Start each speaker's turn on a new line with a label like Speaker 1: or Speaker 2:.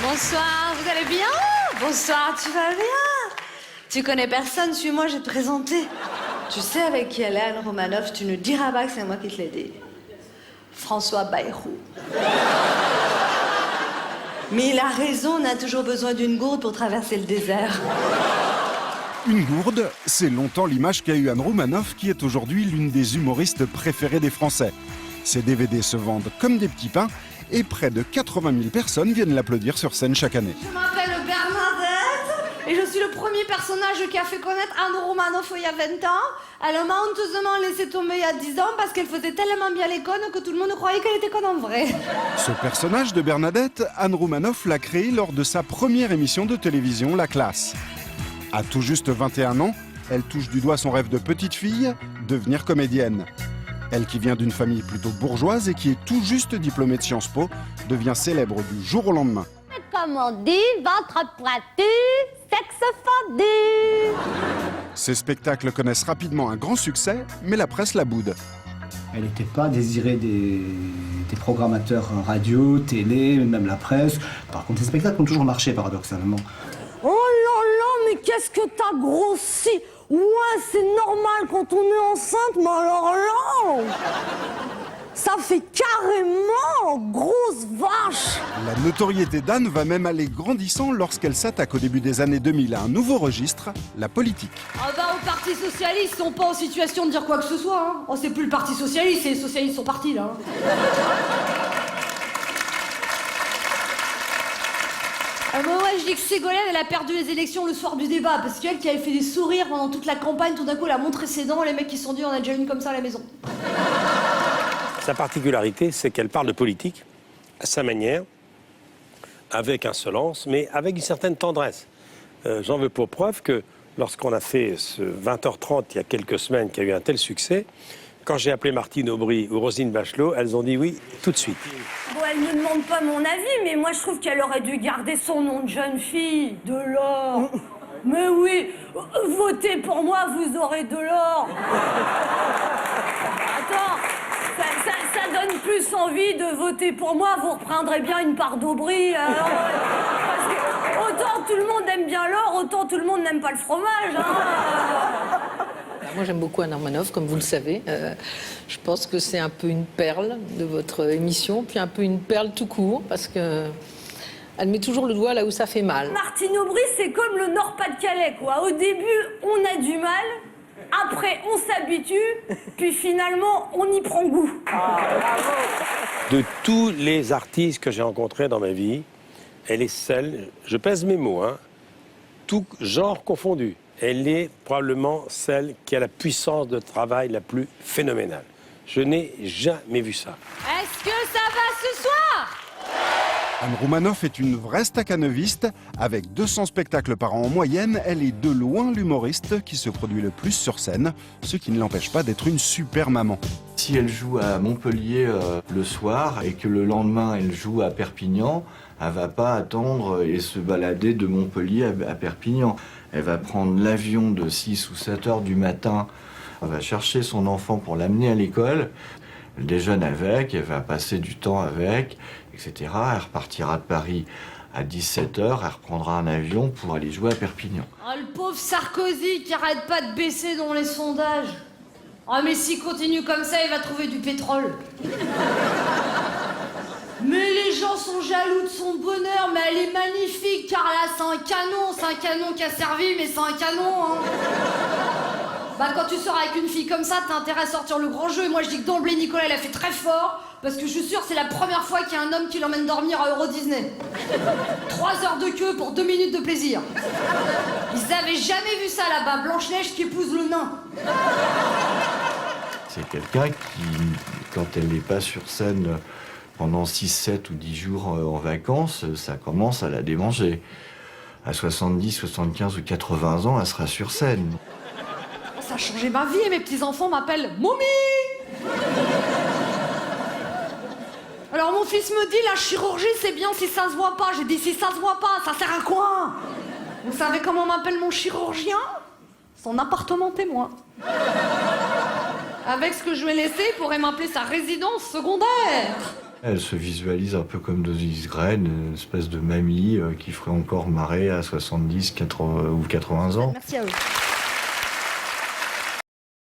Speaker 1: Bonsoir, vous allez bien? Bonsoir, tu vas bien? Tu connais personne, suis-moi, je vais te présenter. Tu sais avec qui elle est, Anne Romanoff, tu ne diras pas que c'est moi qui te l'ai dit. François Bayrou. Mais il a raison, on a toujours besoin d'une gourde pour traverser le désert.
Speaker 2: Une gourde, c'est longtemps l'image qu'a eu Anne Romanoff, qui est aujourd'hui l'une des humoristes préférées des Français. Ses DVD se vendent comme des petits pains et près de 80 000 personnes viennent l'applaudir sur scène chaque année.
Speaker 1: Je m'appelle Bernadette et je suis le premier personnage qui a fait connaître Anne Romanoff il y a 20 ans. Elle m'a honteusement laissé tomber il y a 10 ans parce qu'elle faisait tellement bien les connes que tout le monde croyait qu'elle était conne en vrai.
Speaker 2: Ce personnage de Bernadette, Anne Romanoff l'a créé lors de sa première émission de télévision, La Classe. À tout juste 21 ans, elle touche du doigt son rêve de petite fille, devenir comédienne. Elle qui vient d'une famille plutôt bourgeoise et qui est tout juste diplômée de Sciences Po, devient célèbre du jour au lendemain.
Speaker 3: Comme on dit, ventre pointu, sexe fendu.
Speaker 2: Ces spectacles connaissent rapidement un grand succès, mais la presse la boude.
Speaker 4: Elle n'était pas désirée des programmateurs radio, télé, même la presse. Par contre, les spectacles ont toujours marché, paradoxalement.
Speaker 3: Oh là là, mais qu'est-ce que t'as grossi? Ouais, c'est normal quand on est enceinte, mais alors là, ça fait carrément grosse vache.
Speaker 2: La notoriété d'Anne va même aller grandissant lorsqu'elle s'attaque au début des années 2000 à un nouveau registre, la politique.
Speaker 1: Ah bah au Parti Socialiste, ils sont pas en situation de dire quoi que ce soit. Hein. Oh, c'est plus le Parti Socialiste, c'est les socialistes sont partis là. Moi, je dis que Ségolène, elle a perdu les élections le soir du débat, parce qu'elle qui avait fait des sourires pendant toute la campagne, tout d'un coup, elle a montré ses dents, les mecs qui se sont dit, on a déjà une comme ça à la maison.
Speaker 5: Sa particularité, c'est qu'elle parle de politique, à sa manière, avec insolence, mais avec une certaine tendresse. J'en veux pour preuve que lorsqu'on a fait ce 20h30 il y a quelques semaines, qui a eu un tel succès, quand j'ai appelé Martine Aubry ou Roselyne Bachelot, elles ont dit oui tout de suite.
Speaker 3: Bon, elle ne demande pas mon avis, mais moi je trouve qu'elle aurait dû garder son nom de jeune fille, de l'or. Mais oui, votez pour moi, vous aurez de l'or. Attends, ça donne plus envie de voter pour moi, vous reprendrez bien une part d'Aubry. Parce que autant tout le monde aime bien l'or, autant tout le monde n'aime pas le fromage. Hein.
Speaker 6: Moi, j'aime beaucoup Anne Romanoff, comme vous le savez. Je pense que c'est un peu une perle de votre émission, puis un peu une perle tout court, parce que elle met toujours le doigt là où ça fait mal.
Speaker 3: Martine Aubry, c'est comme le Nord-Pas-de-Calais, quoi. Au début, on a du mal, après, on s'habitue, puis finalement, on y prend goût.
Speaker 5: De tous les artistes que j'ai rencontrés dans ma vie, elle est celle, je pèse mes mots, hein, tout genre confondu. Elle est probablement celle qui a la puissance de travail la plus phénoménale. Je n'ai jamais vu ça.
Speaker 1: Est-ce que ça va ce soir?
Speaker 2: Anne Romanoff est une vraie staccanoviste. Avec 200 spectacles par an en moyenne, elle est de loin l'humoriste qui se produit le plus sur scène, ce qui ne l'empêche pas d'être une super maman.
Speaker 7: Si elle joue à Montpellier le soir et que le lendemain elle joue à Perpignan, elle va pas attendre et se balader de Montpellier à Perpignan. Elle va prendre l'avion de 6 ou 7 heures du matin, elle va chercher son enfant pour l'amener à l'école, elle déjeune avec, elle va passer du temps avec, etc. Elle repartira de Paris à 17 heures, elle reprendra un avion pour aller jouer à Perpignan.
Speaker 1: Oh, le pauvre Sarkozy qui arrête pas de baisser dans les sondages. Oh, mais s'il continue comme ça, il va trouver du pétrole. Mais les gens sont jaloux de son bonheur, mais elle est magnifique, Carla, c'est un canon qui a servi, mais c'est un canon, hein. Bah, quand tu sors avec une fille comme ça, t'as intérêt à sortir le grand jeu, et moi je dis que d'emblée, Nicolas, il a fait très fort, parce que je suis sûre, c'est la première fois qu'il y a un homme qui l'emmène dormir à Euro Disney. 3 heures de queue pour 2 minutes de plaisir. Ils avaient jamais vu ça là-bas, Blanche-Neige qui épouse le nain.
Speaker 7: C'est quelqu'un qui, quand elle n'est pas sur scène pendant 6, 7 ou 10 jours en vacances, ça commence à la démanger. À 70, 75 ou 80 ans, elle sera sur scène.
Speaker 1: Ça a changé ma vie et mes petits-enfants m'appellent Mommy. Alors mon fils me dit, la chirurgie c'est bien si ça se voit pas. J'ai dit, si ça se voit pas, ça sert à quoi? Vous savez comment m'appelle mon chirurgien? Son appartement témoin. Avec ce que je lui ai laissé, il pourrait m'appeler sa résidence secondaire.
Speaker 7: Elle se visualise un peu comme Denise Gray, une espèce de mamie qui ferait encore marrer à 70, 80 ou 80 ans.
Speaker 1: Merci à vous.